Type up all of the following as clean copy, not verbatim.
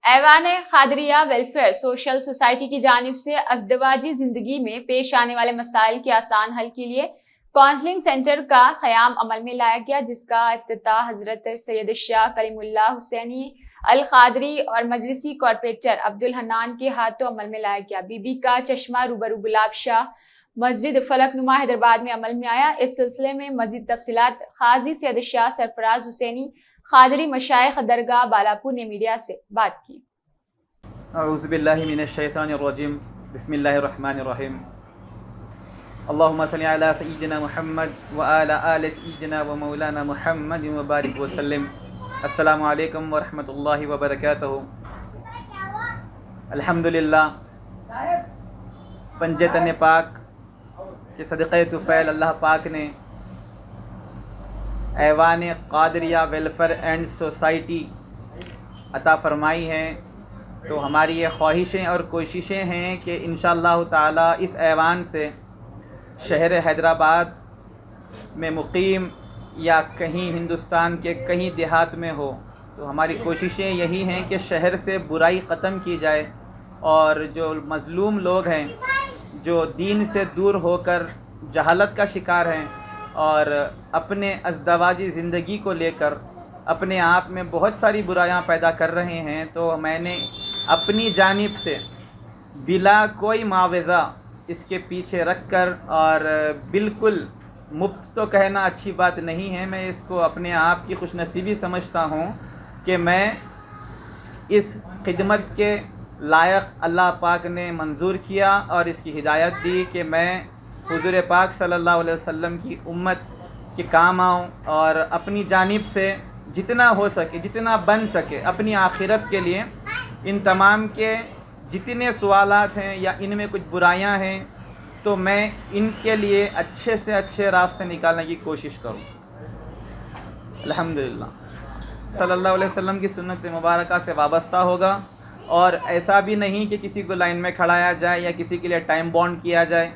ایوان قادریہ welfare social society کی جانب سے ازدواجی زندگی میں پیش آنے والے مسائل کے آسان حل کے لیے کونسلنگ سینٹر کا قیام عمل میں لایا گیا، جس کا افتتاح حضرت سید الشاہ کلیم اللہ حسینی القادری اور مجلسی کارپوریٹر عبدالحنان کے ہاتھوں عمل میں لایا گیا۔ بی بی کا چشمہ روبرو گلاب شاہ مسجد فلک نما حیدرآباد میں عمل میں آیا۔ اس سلسلے میں مزید تفصیلات قاضی سید الشاہ سرفراز حسینی قادری مشائخ درگاہ بالاپور نے میڈیا سے بات کی۔ اعوذ باللہ من الشیطان الرجیم، بسم اللہ الرحمن الرحیم۔ اللہم صلی علی سیدنا محمد وعلی آل سیدنا و مولانا محمد وبارک وسلم۔ السلام علیکم ورحمۃ اللہ وبرکاتہ۔ الحمدللہ، پنجتن پاک کے صدقہ طفیل اللہ پاک نے ایوان قادریہ ویلفیئر اینڈ سوسائٹی عطا فرمائی ہے، تو ہماری یہ خواہشیں اور کوششیں ہیں کہ انشاءاللہ تعالی اس ایوان سے شہر حیدرآباد میں مقیم یا کہیں ہندوستان کے کہیں دیہات میں ہو، تو ہماری کوششیں یہی ہیں کہ شہر سے برائی ختم کی جائے، اور جو مظلوم لوگ ہیں، جو دین سے دور ہو کر جہالت کا شکار ہیں اور اپنے ازدواجی زندگی کو لے کر اپنے آپ میں بہت ساری برائیاں پیدا کر رہے ہیں، تو میں نے اپنی جانب سے بلا کوئی معاوضہ اس کے پیچھے رکھ کر، اور بالکل مفت تو کہنا اچھی بات نہیں ہے، میں اس کو اپنے آپ کی خوش نصیبی سمجھتا ہوں کہ میں اس خدمت کے لائق اللہ پاک نے منظور کیا اور اس کی ہدایت دی کہ میں حضور پاک صلی اللہ علیہ وسلم کی امت کے کام آؤں، اور اپنی جانب سے جتنا ہو سکے، جتنا بن سکے اپنی آخرت کے لیے ان تمام کے جتنے سوالات ہیں یا ان میں کچھ برائیاں ہیں، تو میں ان کے لیے اچھے سے اچھے راستے نکالنے کی کوشش کروں۔ الحمدللہ صلی اللہ علیہ وسلم کی سنت مبارکہ سے وابستہ ہوگا، اور ایسا بھی نہیں کہ کسی کو لائن میں کھڑایا جائے یا کسی کے لیے ٹائم بانڈ کیا جائے۔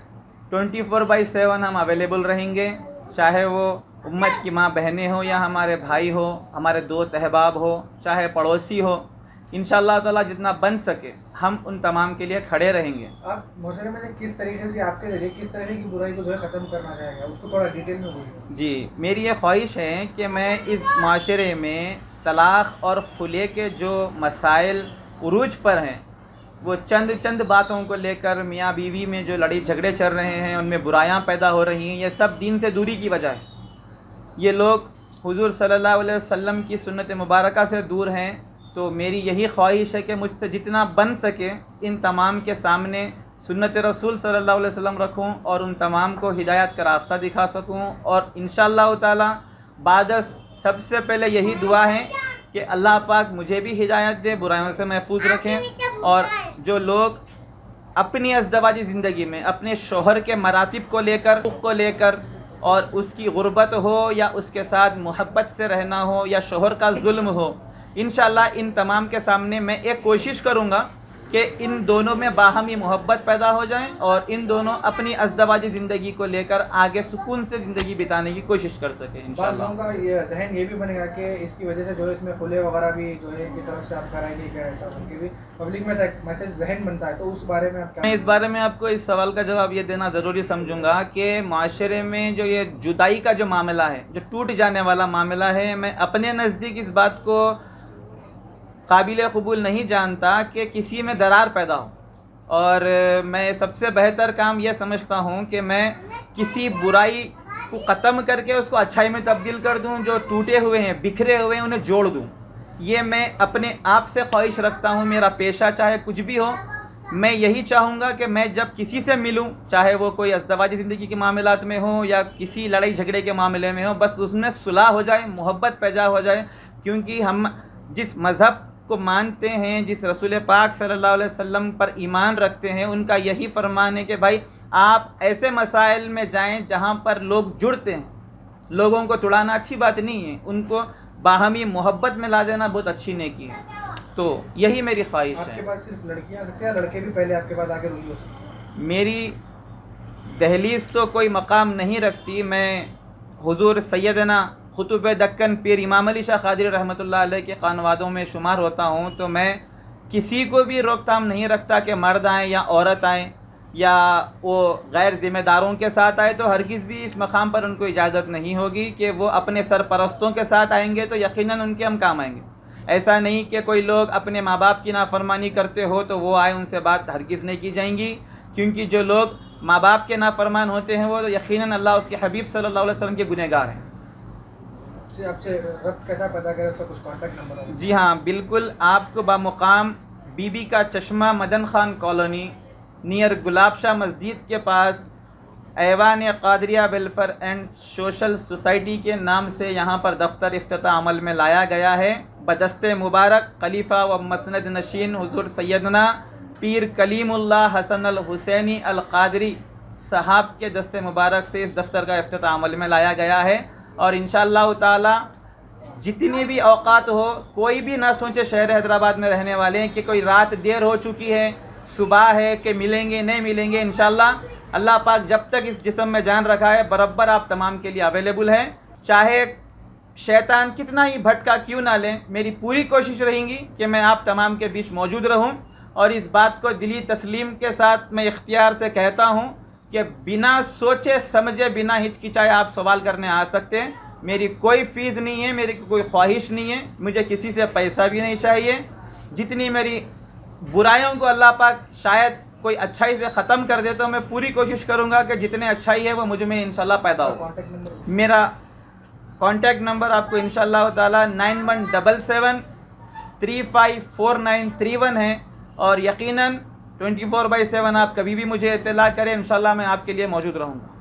24/7 ہم اویلیبل رہیں گے، چاہے وہ امت کی ماں بہنیں ہوں یا ہمارے بھائی ہو، ہمارے دوست احباب ہو، چاہے پڑوسی ہو، انشاءاللہ تعالیٰ جتنا بن سکے ہم ان تمام کے لیے کھڑے رہیں گے۔ آپ معاشرے میں سے کس طریقے سے آپ کے ذریعے کس طرح کی برائی کو جو ہے ختم کرنا چاہیں گے، اس کو تھوڑا ڈیٹیل میں بولیے۔ جی، میری یہ خواہش ہے کہ میں اس معاشرے میں طلاق اور خلع کے جو مسائل عروج پر ہیں، وہ چند باتوں کو لے کر میاں بیوی میں جو لڑائی جھگڑے چل رہے ہیں، ان میں برائیاں پیدا ہو رہی ہیں، یہ سب دین سے دوری کی وجہ ہے۔ یہ لوگ حضور صلی اللہ علیہ وسلم کی سنت مبارکہ سے دور ہیں، تو میری یہی خواہش ہے کہ مجھ سے جتنا بن سکے ان تمام کے سامنے سنت رسول صلی اللہ علیہ وسلم رکھوں اور ان تمام کو ہدایت کا راستہ دکھا سکوں، اور انشاءاللہ تعالی بعد سب سے پہلے یہی دعا ہے کہ اللہ پاک مجھے بھی ہدایت دے، برائیوں سے محفوظ رکھیں، اور جو لوگ اپنی ازدواجی زندگی میں اپنے شوہر کے مراتب کو لے کر، حقوق کو لے کر، اور اس کی غربت ہو یا اس کے ساتھ محبت سے رہنا ہو یا شوہر کا ظلم ہو، انشاءاللہ ان تمام کے سامنے میں ایک کوشش کروں گا کہ ان دونوں میں باہمی محبت پیدا ہو جائیں، اور ان دونوں اپنی ازدواجی زندگی کو لے کر آگے سکون سے زندگی بتانے کی کوشش کر سکیں انشاءاللہ۔ بعض لوگوں کا یہ ذہن یہ بھی بنے گا کہ اس کی وجہ سے جو ہے اس میں خلع وغیرہ بھی جو ہے ان کی طرف سے آپ کرائیں گے کیا، ایسا ان کے بھی پبلک میں میسج ذہن بنتا ہے، تو اس بارے میں آپ کیا؟ میں اس بارے میں آپ کو اس سوال کا جواب یہ دینا ضروری سمجھوں گا کہ معاشرے میں جو یہ جدائی کا جو معاملہ ہے، جو ٹوٹ جانے والا معاملہ ہے، میں اپنے نزدیک اس بات کو قابل قبول نہیں جانتا کہ کسی میں درار پیدا ہو، اور میں سب سے بہتر کام یہ سمجھتا ہوں کہ میں کسی برائی کو ختم کر کے اس کو اچھائی میں تبدیل کر دوں، جو ٹوٹے ہوئے ہیں، بکھرے ہوئے ہیں، انہیں جوڑ دوں۔ یہ میں اپنے آپ سے خواہش رکھتا ہوں، میرا پیشہ چاہے کچھ بھی ہو، میں یہی چاہوں گا کہ میں جب کسی سے ملوں، چاہے وہ کوئی ازدواجی زندگی کے معاملات میں ہو یا کسی لڑائی جھگڑے کے معاملے میں ہو، بس اس میں صلح ہو جائے، محبت پیدا ہو جائے، کیونکہ ہم جس مذہب کو مانتے ہیں، جس رسول پاک صلی اللہ علیہ وسلم پر ایمان رکھتے ہیں، ان کا یہی فرمان ہے کہ بھائی آپ ایسے مسائل میں جائیں جہاں پر لوگ جڑتے ہیں۔ لوگوں کو توڑانا اچھی بات نہیں ہے، ان کو باہمی محبت میں لا دینا بہت اچھی نیکی ہے، تو یہی میری خواہش ہے۔ آپ کے پاس صرف لڑکیاں آ سکتے ہیں، لڑکے بھی پہلے آپ کے پاس آ کے رجوع ہو سکتے ہیں؟ میری دہلیز تو کوئی مقام نہیں رکھتی، میں حضور سیدنا قطب دکن پیر امام علی شاہ قادری رحمۃ اللہ علیہ کے خانوادوں میں شمار ہوتا ہوں، تو میں کسی کو بھی روک تھام نہیں رکھتا کہ مرد آئیں یا عورت آئیں یا وہ غیر ذمہ داروں کے ساتھ آئے، تو ہرگز بھی اس مقام پر ان کو اجازت نہیں ہوگی کہ وہ اپنے سرپرستوں کے ساتھ آئیں گے تو یقیناً ان کے ہم کام آئیں گے۔ ایسا نہیں کہ کوئی لوگ اپنے ماں باپ کی نافرمانی کرتے ہو تو وہ آئے، ان سے بات ہرگز نہیں کی جائیں گی، کیونکہ جو لوگ ماں باپ کے نافرمان ہوتے ہیں وہ یقیناً اللہ اس کے حبیب صلی اللہ علیہ وسلم کے گنہگار ہیں۔ جی، آپ سے ربط کیسا پتہ کرے، اس کا کچھ کانٹیکٹ نمبر ہوگا؟ جی ہاں بالکل، آپ کو بمقام بی بی کا چشمہ مدن خان کالونی نیئر گلاب شاہ مسجد کے پاس ایوان قادریہ ویلفیئر اینڈ سوشل سوسائٹی کے نام سے یہاں پر دفتر افتتاح عمل میں لایا گیا ہے۔ بدست مبارک خلیفہ و مسند نشین حضور سیدنا پیر کلیم اللہ حسن الحسینی القادری صاحب کے دست مبارک سے اس دفتر کا افتتاح عمل میں لایا گیا ہے، اور انشاءاللہ تعالی جتنی بھی اوقات ہو، کوئی بھی نہ سوچے شہر حیدرآباد میں رہنے والے کہ کوئی رات دیر ہو چکی ہے، صبح ہے کہ ملیں گے نہیں ملیں گے، انشاءاللہ اللہ پاک جب تک اس جسم میں جان رکھا ہے برابر آپ تمام کے لیے اویلیبل ہیں۔ چاہے شیطان کتنا ہی بھٹکا کیوں نہ لیں، میری پوری کوشش رہیں گی کہ میں آپ تمام کے بیچ موجود رہوں، اور اس بات کو دلی تسلیم کے ساتھ میں اختیار سے کہتا ہوں کہ بنا سوچے سمجھے بنا ہچکچائے آپ سوال کرنے آ سکتے ہیں۔ میری کوئی فیس نہیں ہے، میری کوئی خواہش نہیں ہے، مجھے کسی سے پیسہ بھی نہیں چاہیے۔ جتنی میری برائیوں کو اللہ پاک شاید کوئی اچھائی سے ختم کر دے تو میں پوری کوشش کروں گا کہ جتنے اچھائی ہے وہ مجھ میں انشاءاللہ پیدا ہو۔ Contact number? میرا کانٹیکٹ نمبر آپ کو انشاءاللہ تعالی 9177 354931 ہے، اور یقیناً 24/7 آپ کبھی بھی مجھے اطلاع کریں، انشاءاللہ میں آپ کے لیے موجود رہوں گا۔